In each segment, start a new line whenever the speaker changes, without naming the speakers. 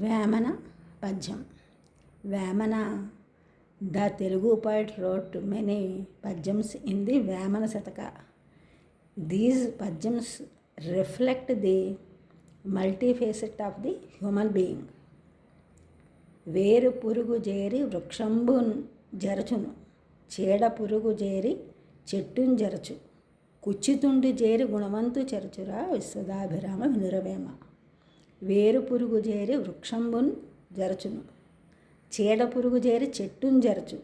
వేమన పద్యం. Vemana, the Telugu poet, wrote many padyams in the Vemana Sataka. These padyams reflect the multifacet of the human being. వేరు పురుగు చేరి వృక్షంబు జరచును, చీడ పురుగు చేరి చెట్టును జరచు, కుచ్చితుండి చేరి గుణవంతు చరచురా విశ్వదాభిరామ వినురవేమ. వేరు పురుగు చేరి వృక్షంబున్ జరచును, చీడ పురుగు చేరి చెట్టును జరచు,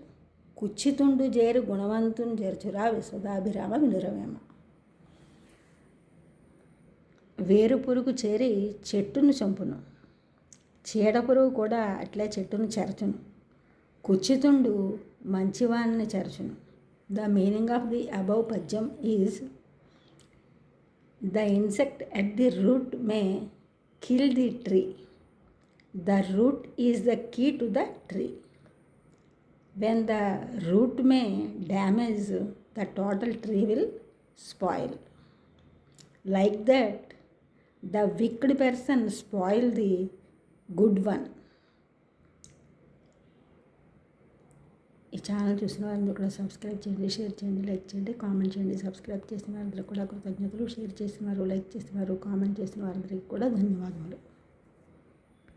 కుచ్చితుండు చేరి గుణవంతుని జరచురా విశ్వదాభిరామ వినురవేమ. వేరు పురుగు చేరి చెట్టును చంపును, చీడ పురుగు కూడా అట్లే చెట్టును చెరచును, కుచ్చితుండు మంచివాన్ని చెరచును. The meaning of the above పద్యం is: the insect at the root may kill the tree. The root is the key to the tree. When the root may damage, the total tree will spoil. Like that, the wicked person spoil the good one. ఈ channel చూసిన వారందరూ కూడా subscribe చేయండి, share చేయండి, like చేయండి, comment చేయండి. Subscribe చేసిన వారందరూ కూడా కృతజ్ఞతలు. షేర్ చేసిన వారు, లైక్ చేసిన వారు, కామెంట్ చేసిన వారందరికీ కూడా ధన్యవాదములు.